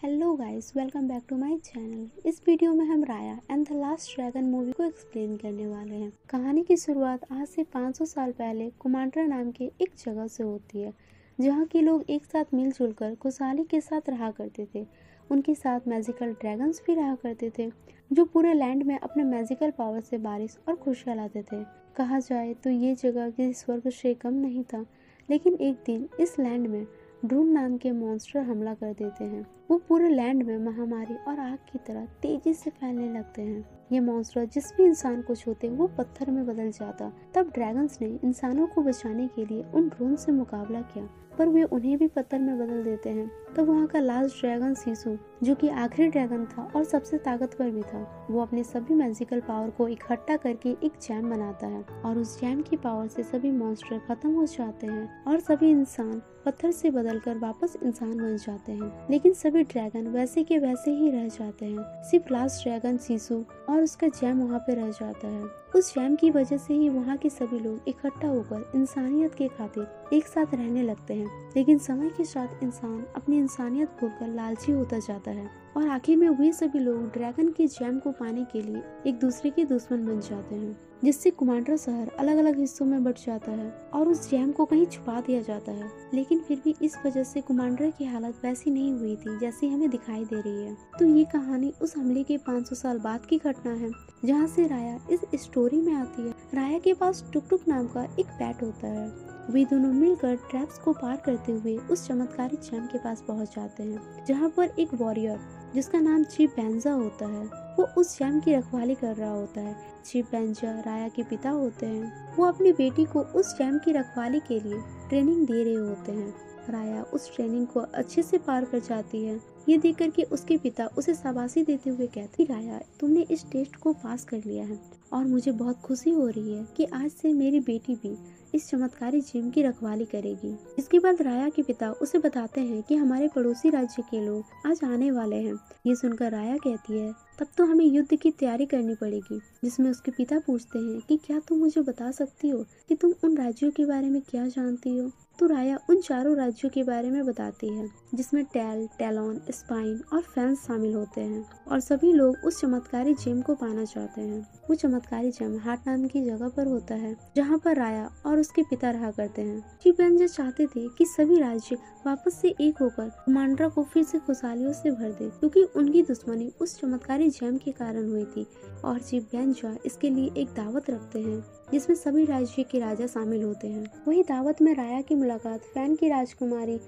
Hello guys, welcome back to my channel. इस video में हम Raya and the Last Dragon movie को explain करने वाले हैं। कहानी की शुरुआत आज से 500 साल पहले कुमांड्रा नाम के एक जगह से होती है, जहाँ के लोग एक साथ मिलजुल कर खुशहाली के साथ रहा करते थे। उनके साथ मैजिकल ड्रैगन्स भी रहा करते थे, जो पूरे लैंड में अपने मैजिकल पावर से बारिश और खुशियाँ लाते थे। कहा जाए तो ये जगह किसी स्वर्ग से कम नहीं था, लेकिन एक दिन इस लैंड में ड्रूम नाम के मॉन्स्टर हमला कर देते हैं। वो पूरे लैंड में महामारी और आग की तरह तेजी से फैलने लगते हैं। ये मॉन्स्टर जिस भी इंसान को छूते वो पत्थर में बदल जाता। तब ड्रैगन्स ने इंसानों को बचाने के लिए उन ड्रोन से मुकाबला किया, पर वे उन्हें भी पत्थर में बदल देते हैं। तब वहाँ का लास्ट ड्रैगन सीसू, जो कि आखिरी ड्रैगन था और सबसे ताकतवर भी था, वो अपने सभी मैजिकल पावर को इकट्ठा करके एक जैम बनाता है और उस जैम की पावर से सभी मॉन्स्टर खत्म हो जाते हैं और सभी इंसान पत्थर से बदलकर वापस इंसान बन जाते हैं। लेकिन सभी ड्रैगन वैसे के वैसे ही रह जाते हैं। सिर्फ लास्ट ड्रैगन सीसू और उसका जैम वहाँ पे रह जाता है। उस जैम की वजह से ही वहाँ के सभी लोग इकट्ठा होकर इंसानियत के खातिर एक साथ रहने लगते हैं। लेकिन समय के साथ इंसान अपनी इंसानियत भूलकर लालची होता जाता है और आखिर में वे सभी लोग ड्रैगन के जैम को पाने के लिए एक दूसरे के दुश्मन बन जाते हैं, जिससे कुमांड्रा शहर अलग अलग हिस्सों में बट जाता है और उस जैम को कहीं छुपा दिया जाता है। लेकिन फिर भी इस वजह से कुमांड्रा की हालत वैसी नहीं हुई थी जैसी हमें दिखाई दे रही है। तो ये कहानी उस हमले के 500 साल बाद की घटना है, जहाँ से राया इस स्टोरी में आती है। राया के पास टुक टुक नाम का एक पेट होता है। वे दोनों मिलकर ट्रैप्स को पार करते हुए उस चमत्कारी जैम के पास पहुंच जाते हैं, जहां पर एक वॉरियर जिसका नाम चिंपैंजा होता है, वो उस जैम की रखवाली कर रहा होता है। चिंपैंजा राया के पिता होते हैं। वो अपनी बेटी को उस जैम की रखवाली के लिए ट्रेनिंग दे रहे होते हैं। राया उस ट्रेनिंग को अच्छे से पार कर जाती है। ये देख करके उसके पिता उसे शाबाशी देते हुए कहते, राया तुमने इस टेस्ट को पास कर लिया है और मुझे बहुत खुशी हो रही है कि आज से मेरी बेटी भी इस चमत्कारी जिम की रखवाली करेगी। इसके बाद राया के पिता उसे बताते हैं कि हमारे पड़ोसी राज्य के लोग आज आने वाले हैं। ये सुनकर राया कहती है, तब तो हमें युद्ध की तैयारी करनी पड़ेगी। जिसमें उसके पिता पूछते हैं कि क्या तुम मुझे बता सकती हो कि तुम उन राज्यों के बारे में क्या जानती हो। तो राया उन चारों राज्यों के बारे में बताती है, जिसमें टैल, टैलॉन, स्पाइन और फैंस शामिल होते हैं और सभी लोग उस चमत्कारी जेम को पाना चाहते हैं। वो चमत्कारी जेम हार्ट नाम की जगह पर होता है, जहाँ पर राया और उसके पिता रहा करते हैं। चिंपैंजी चाहते थे कि सभी राज्य वापस से एक होकर कुमांड्रा को फिर से खुशहालियों से भर दे, क्योंकि उनकी दुश्मनी उस चमत्कारी जेम के कारण हुई थी। और चिंपैंजी इसके लिए एक दावत रखते हैं, जिसमें सभी राज्य के राजा शामिल होते हैं। वही दावत में राया की मुलाकात फैन की राजकुमारी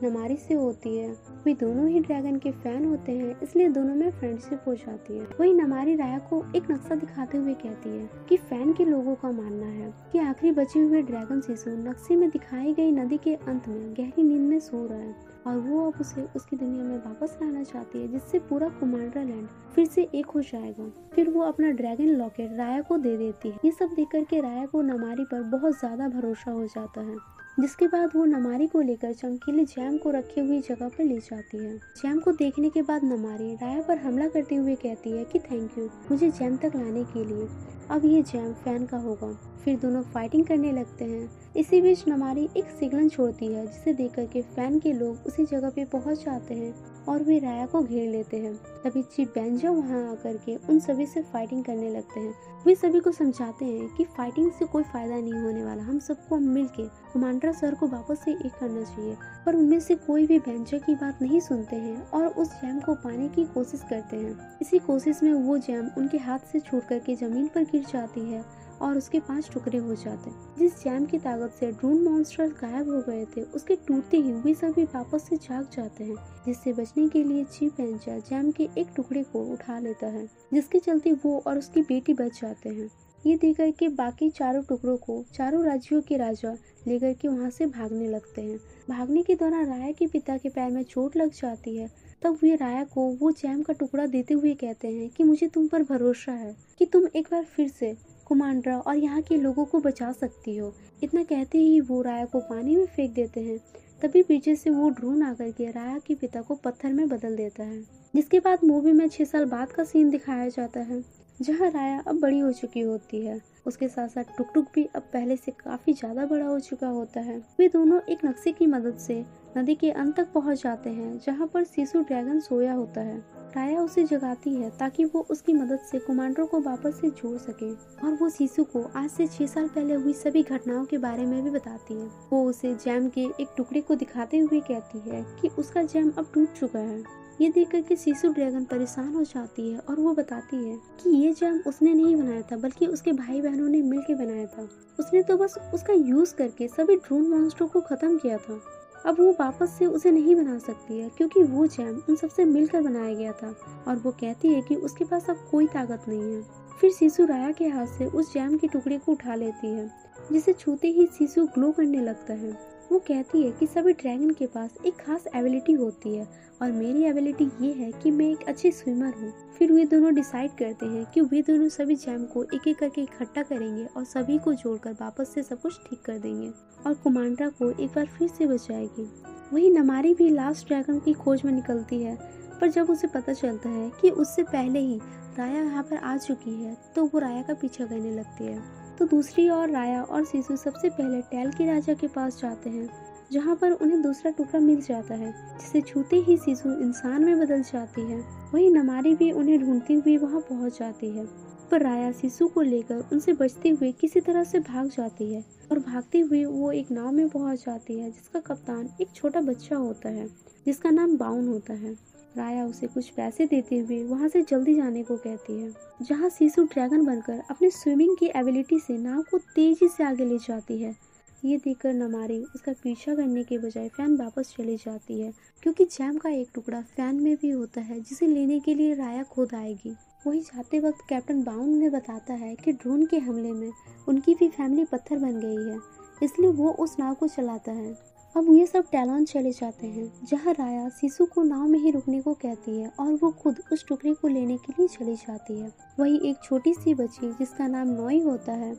नमारी से होती है। वे दोनों ही ड्रैगन के फैन होते हैं, इसलिए दोनों में फ्रेंडशिप हो जाती है। वही नमारी राया को एक नक्शा दिखाते हुए कहती है कि फैन के लोगों का मानना है कि आखिरी बचे हुए ड्रैगन शिशु नक्शे में दिखाई गई नदी के अंत में गहरी नींद में सो रहा है और वो अब उसे उसकी दुनिया में वापस लाना चाहती है, जिससे पूरा कुमांड्रा लैंड फिर से एक हो जाएगा। फिर वो अपना ड्रैगन लॉकेट राया को दे देती है। ये सब देख करके राया को नमारी पर बहुत ज्यादा भरोसा हो जाता है, जिसके बाद वो नमारी को लेकर चमकीले जैम को रखी हुई जगह पर ले जाती है। जैम को देखने के बाद नमारी राया पर हमला करते हुए कहती है कि थैंक यू मुझे जैम तक लाने के लिए, अब ये जैम फैन का होगा। फिर दोनों फाइटिंग करने लगते हैं। इसी बीच नमारी एक सिग्नल छोड़ती है, जिसे देख करके फैन के लोग उसी जगह पे पहुंच जाते हैं और वे राया को घेर लेते हैं। तभी चिंपैंजी वहां आकर के उन सभी से फाइटिंग करने लगते हैं। वे सभी को समझाते हैं कि फाइटिंग से कोई फायदा नहीं होने वाला, हम सबको मिलके कुमांड्रा शहर को वापस से एक करना चाहिए। पर उनमें से कोई भी बेंजा की बात नहीं सुनते हैं और उस जैम को पाने की कोशिश करते हैं। इसी कोशिश में वो जैम उनके हाथ से छूट करके जमीन पर गिर जाती है और उसके 5 टुकड़े हो जाते हैं। जिस जैम की ताकत से ड्रोन मॉन्स्टर गायब हो गए थे, उसके टूटते ही वे सभी वापस से जाग जाते हैं। जिससे बचने के लिए चिंपैंजी जैम के एक टुकड़े को उठा लेता है, जिसके चलते वो और उसकी बेटी बच जाते हैं। ये देख के बाकी चारों टुकड़ों को चारों राज्यों के राजा लेकर के वहाँ से भागने लगते हैं। भागने के दौरान राया के पिता के पैर में चोट लग जाती है। तब वे राया को वो जैम का टुकड़ा देते हुए कहते हैं कि मुझे तुम पर भरोसा है कि तुम एक बार फिर से कुमांड्रा और यहाँ के लोगों को बचा सकती हो। इतना कहते ही वो राया को पानी में फेंक देते हैं। तभी पीछे से वो ड्रोन आकर के राया के पिता को पत्थर में बदल देता है। जिसके बाद मूवी में 6 साल बाद का सीन दिखाया जाता है, जहाँ राया अब बड़ी हो चुकी होती है। उसके साथ साथ टुक टुक भी अब पहले से काफी ज्यादा बड़ा हो चुका होता है। वे दोनों एक नक्शे की मदद से नदी के अंत तक पहुंच जाते हैं जहां पर शिशु ड्रैगन सोया होता है। राया उसे जगाती है ताकि वो उसकी मदद से कमांडर को वापस से जोड़ सके और वो शिशु को आज से 6 साल पहले हुई सभी घटनाओं के बारे में भी बताती है। वो उसे जैम के एक टुकड़े को दिखाते हुए कहती है कि उसका जैम अब टूट चुका है। ये देखकर के शिशु ड्रैगन परेशान हो जाती है और वो बताती है कि ये जैम उसने नहीं बनाया था बल्कि उसके भाई बहनों ने मिलकर बनाया था। उसने तो बस उसका यूज करके सभी ड्रोन मॉन्स्टरों को खत्म किया था। अब वो वापस से उसे नहीं बना सकती है क्योंकि वो जैम उन सबसे मिलकर बनाया गया था और वो कहती है कि उसके पास अब कोई ताकत नहीं है। फिर शिशु राया के हाथ से उस जैम के टुकड़े को उठा लेती है जिसे छूते ही शिशु ग्लो करने लगता है। वो कहती है कि सभी ड्रैगन के पास एक खास एबिलिटी होती है और मेरी एबिलिटी ये है कि मैं एक अच्छी स्विमर हूँ। फिर वे दोनों डिसाइड करते हैं कि वे दोनों सभी जैम को एक एक करके इकट्ठा करेंगे और सभी को जोड़कर वापस से सब कुछ ठीक कर देंगे और कुमांड्रा को एक बार फिर से बचाएगी। वही नमारी भी लास्ट ड्रैगन की खोज में निकलती है, पर जब उसे पता चलता है कि उससे पहले ही राया यहाँ पर आ चुकी है तो वो राया का पीछा करने लगती है। तो दूसरी ओर राया और शिशु सबसे पहले टैल के राजा के पास जाते हैं जहाँ पर उन्हें दूसरा टुकड़ा मिल जाता है जिसे छूते ही शिशु इंसान में बदल जाती है। वही नमारी भी उन्हें ढूंढती हुई वहाँ पहुँच जाती है, पर राया शिशु को लेकर उनसे बचते हुए किसी तरह से भाग जाती है और भागते हुए वो एक नाव में पहुँच जाती है जिसका कप्तान एक छोटा बच्चा होता है जिसका नाम बाउन होता है। राया उसे कुछ पैसे देते हुए वहाँ से जल्दी जाने को कहती है जहाँ शिशु ड्रैगन बनकर अपने स्विमिंग की एबिलिटी से नाव को तेजी से आगे ले जाती है। ये देखकर नमारी उसका पीछा करने के बजाय फैन वापस चली जाती है क्योंकि जैम का एक टुकड़ा फैन में भी होता है जिसे लेने के लिए राया खुद आएगी। वही जाते वक्त कैप्टन बाउन उन्हें बताता है कि ड्रोन के हमले में उनकी भी फैमिली पत्थर बन गई है, इसलिए वो उस नाव को चलाता है। अब ये सब टैलॉन चले जाते हैं जहाँ राया शिशु को नाव में ही रुकने को कहती है और वो खुद उस टुकड़े को लेने के लिए चली जाती है। वही एक छोटी सी बच्ची जिसका नाम नॉई होता है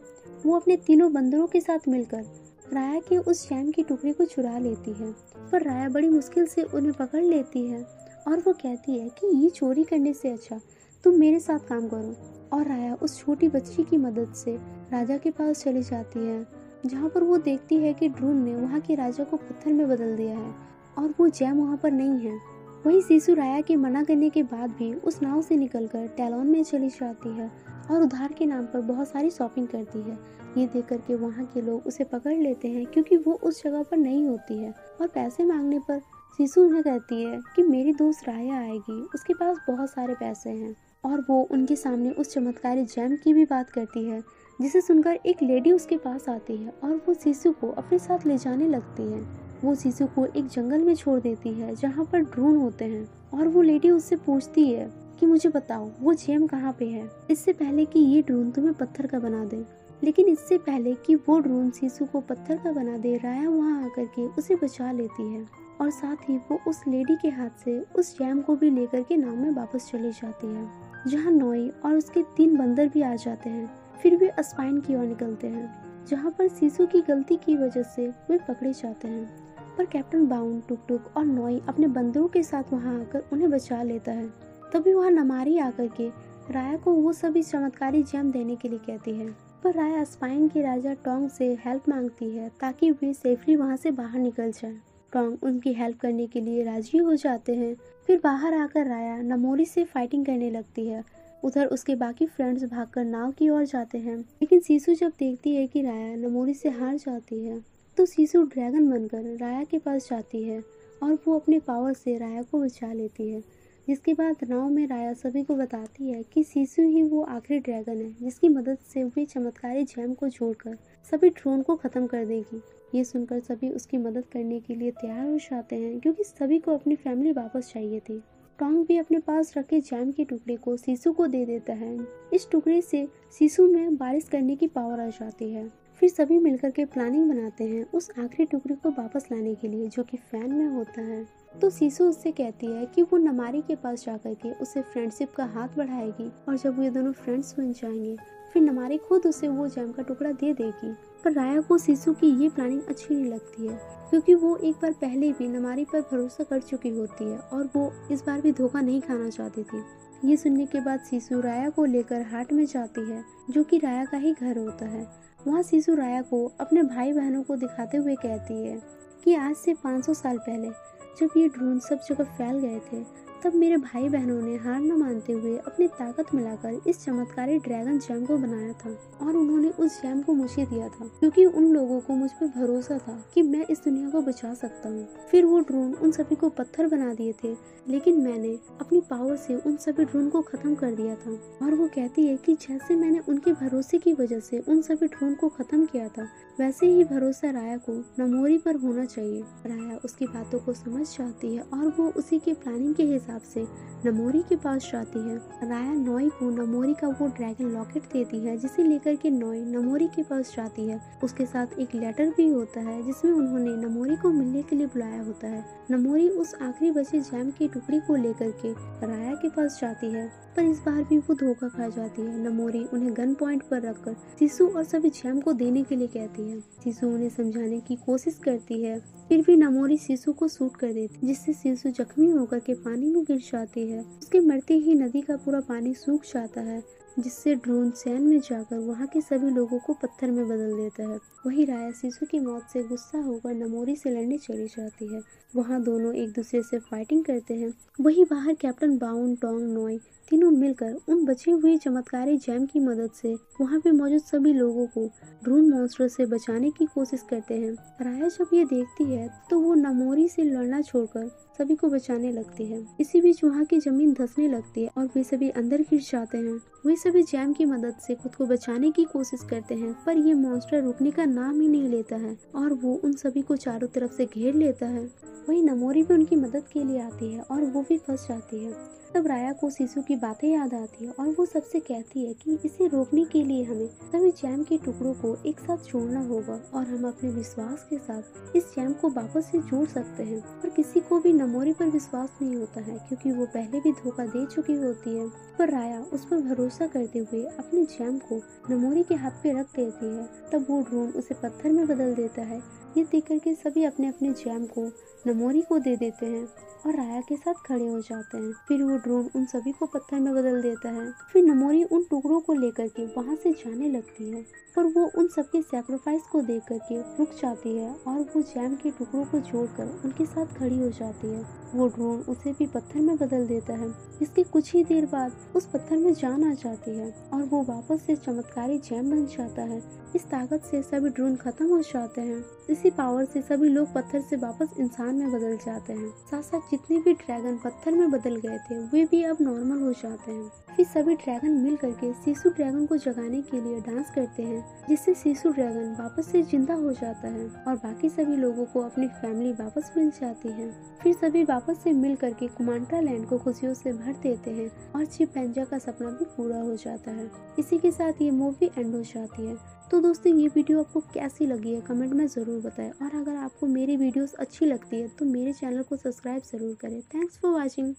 वो अपने तीनों बंदरों के साथ मिलकर राया के उस जैम के टुकड़े को चुरा लेती है, पर राया बड़ी मुश्किल से उन्हें पकड़ लेती है और वो कहती है कि ये चोरी करने से अच्छा तुम मेरे साथ काम करो। और राया उस छोटी बच्ची की मदद से राजा के पास चली जाती है जहाँ पर वो देखती है कि ड्रोन ने वहाँ के राजा को पत्थर में बदल दिया है और वो जैम वहाँ पर नहीं है। वही शिशु राया के मना करने के बाद भी उस नाव से निकलकर टैलॉन में चली जाती है और उधार के नाम पर बहुत सारी शॉपिंग करती है। ये देख करके वहाँ के लोग उसे पकड़ लेते हैं क्योंकि वो उस जगह पर नहीं होती है और पैसे मांगने पर शिशु उन्हें कहती है कि मेरी दोस्त राया आएगी, उसके पास बहुत सारे पैसे हैं और वो उनके सामने उस चमत्कारी जैम की भी बात करती है जिसे सुनकर एक लेडी उसके पास आती है और वो शिशु को अपने साथ ले जाने लगती है। वो शिशु को एक जंगल में छोड़ देती है जहाँ पर ड्रोन होते हैं और वो लेडी उससे पूछती है कि मुझे बताओ वो जेम कहाँ पे है, इससे पहले कि ये ड्रोन तुम्हें पत्थर का बना दे। लेकिन इससे पहले कि वो ड्रोन शिशु को पत्थर का बना दे, राया वहाँ आकर के उसे बचा लेती है और साथ ही वो उस लेडी के हाथ से उस जैम को भी लेकर के नाव में वापस चली जाती है जहाँ नॉई और उसके 3 बंदर भी आ जाते हैं। फिर वे अस्पाइन की ओर निकलते हैं जहाँ पर शिशु की गलती की वजह से वे पकड़े जाते हैं, पर कैप्टन बाउन, टुक टुक और नॉई अपने बंदरों के साथ वहाँ आकर उन्हें बचा लेता है। तभी वहाँ नमारी आकर के राया को वो सभी चमत्कारी जैम देने के लिए कहती है, पर राया अस्पाइन के राजा टोंग से हेल्प मांगती है ताकि वे सेफली वहाँ से बाहर निकल जाए। टोंग उनकी हेल्प करने के लिए राजी हो जाते हैं। फिर बाहर आकर राया नमोरी से फाइटिंग करने लगती है। उधर उसके बाकी फ्रेंड्स भागकर नाव की ओर जाते हैं, लेकिन शिशु जब देखती है कि राया नमोरी से हार जाती है तो शिशु ड्रैगन बनकर राया के पास जाती है और वो अपने पावर से राया को बचा लेती है। जिसके बाद नाव में राया सभी को बताती है कि शिशु ही वो आखिरी ड्रैगन है जिसकी मदद से वे चमत्कारी जैम को जोड़कर सभी ड्रोन को खत्म कर देगी। ये सुनकर सभी उसकी मदद करने के लिए तैयार हो जाते हैं क्योंकि सभी को अपनी फैमिली वापस चाहिए थी। टोंग भी अपने पास रखे जैम के टुकड़े को शिशु को दे देता है। इस टुकड़े से शिशु में बारिश करने की पावर आ जाती है। फिर सभी मिलकर के प्लानिंग बनाते हैं उस आखिरी टुकड़े को वापस लाने के लिए जो कि फैन में होता है। तो शिशु उससे कहती है कि वो नमारी के पास जाकर के उसे फ्रेंडशिप का हाथ बढ़ाएगी और जब ये दोनों फ्रेंड्स बन जाएंगे फिर नमारी खुद उसे वो जैम का टुकड़ा दे देगी। पर राया को शिशु की ये प्लानिंग अच्छी नहीं लगती है क्योंकि वो एक बार पहले भी नमारी पर भरोसा कर चुकी होती है और वो इस बार भी धोखा नहीं खाना चाहती थी। ये सुनने के बाद शिशु राया को लेकर हाट में जाती है जो कि राया का ही घर होता है। वहाँ शिशु राया को अपने भाई बहनों को दिखाते हुए कहती है कि आज से 500 साल पहले जब ये ड्रोन सब जगह फैल गए थे, तब मेरे भाई बहनों ने हार न मानते हुए अपनी ताकत मिलाकर इस चमत्कारी ड्रैगन जैम को बनाया था और उन्होंने उस जैम को मुझे दिया था क्योंकि उन लोगों को मुझ पर भरोसा था कि मैं इस दुनिया को बचा सकता हूँ। फिर वो ड्रोन उन सभी को पत्थर बना दिए थे, लेकिन मैंने अपनी पावर से उन सभी ड्रोन को खत्म कर दिया था। और वो कहती है कि जैसे मैंने उनके भरोसे की वजह से उन सभी ड्रोन को खत्म किया था, वैसे ही भरोसा राया को नमोरी पर होना चाहिए। राया उसकी बातों को समझ जाती है और वो उसी के प्लानिंग के हिसाब से नमोरी के पास जाती है। राया नोई को नमोरी का वो ड्रैगन लॉकेट देती है, जिसे लेकर के नोई नमोरी के पास जाती है। उसके साथ एक लेटर भी होता है जिसमें उन्होंने नमोरी को मिलने के लिए बुलाया होता है। नमोरी उस आखिरी बचे जैम की टुकड़ी को लेकर के राया के पास जाती है, पर इस बार भी वो धोखा खा जाती है। नमोरी उन्हें गन पॉइंट पर रखकर शिशु और सभी जैम को देने के लिए कहती है। शिशु उन्हें समझाने की कोशिश करती है, फिर भी नमोरी शिशु को शूट कर देती, जिससे शिशु जख्मी होकर के पानी में गिर जाती है। उसके मरते ही नदी का पूरा पानी सूख जाता है, जिससे ड्रोन चैन में जाकर वहाँ के सभी लोगों को पत्थर में बदल देता है। वही राया शिशु की मौत से गुस्सा होकर नमोरी से लड़ने चली जाती है। वहाँ दोनों एक दूसरे से फाइटिंग करते हैं। वही बाहर कैप्टन बाउन, टोंग, नोई तीनों मिलकर उन बचे हुए चमत्कारी जैम की मदद से वहाँ पे मौजूद सभी लोगों को ड्रोन मॉन्स्टर से बचाने की कोशिश करते हैं। राया जब ये देखती है तो वो नमोरी से लड़ना छोड़कर सभी को बचाने लगती है। इसी बीच वहाँ की जमीन धंसने लगती है और वे सभी अंदर गिर जाते हैं। वे सभी जैम की मदद से खुद को बचाने की कोशिश करते हैं, पर ये मॉन्स्टर रुकने का नाम ही नहीं लेता है और वो उन सभी को चारों तरफ से घेर लेता है। वही नमोरी भी उनकी मदद के लिए आती है और वो भी फंस जाती है। तब राया को शिशु की बातें याद आती है और वो सबसे कहती है कि इसे रोकने के लिए हमें सभी जैम के टुकड़ों को एक साथ जोड़ना होगा और हम अपने विश्वास के साथ इस जैम को वापस से जोड़ सकते हैं। पर किसी को भी नमोरी पर विश्वास नहीं होता है क्योंकि वो पहले भी धोखा दे चुकी होती है। पर राया उस पर भरोसा करते हुए अपने जैम को नमोरी के हाथ पे रख देती है। तब वो ड्रोन उसे पत्थर में बदल देता है। ये देख करके सभी अपने अपने जैम को नमोरी को दे देते हैं और राया के साथ खड़े हो जाते हैं। फिर वो ड्रोन उन सभी को पत्थर में बदल देता है। फिर नमोरी उन टुकड़ों को लेकर के वहाँ से जाने लगती है, पर वो उन सबके सैक्रिफाइस को देख करके रुक जाती है और वो जैम के टुकड़ों को जोड़कर उनके साथ खड़ी हो जाती है। वो ड्रोन उसे भी पत्थर में बदल देता है, जिसके कुछ ही देर बाद उस पत्थर में जान आ जाती है और वो वापस से चमत्कारी जैम बन जाता है। इस ताकत से सभी ड्रोन खत्म हो जाते हैं। इसी पावर से सभी लोग पत्थर से वापस इंसान में बदल जाते हैं। साथ साथ जितने भी ड्रैगन पत्थर में बदल गए थे वे भी अब नॉर्मल हो जाते हैं। फिर सभी ड्रैगन मिल करके शिशु ड्रैगन को जगाने के लिए डांस करते हैं, जिससे शिशु ड्रैगन वापस से जिंदा हो जाता है और बाकी सभी लोगों को अपनी फैमिली वापस मिल जाती है। फिर सभी वापस से मिल करके कुमांट्रा लैंड को खुशियों से भर देते हैं और चिंपैंजी का सपना भी पूरा हो जाता है। इसी के साथ ये मूवी एंड हो जाती है। तो दोस्तों, ये वीडियो आपको कैसी लगी है कमेंट में ज़रूर बताएं और अगर आपको मेरी वीडियोस अच्छी लगती है तो मेरे चैनल को सब्सक्राइब ज़रूर करें। Thanks for watching.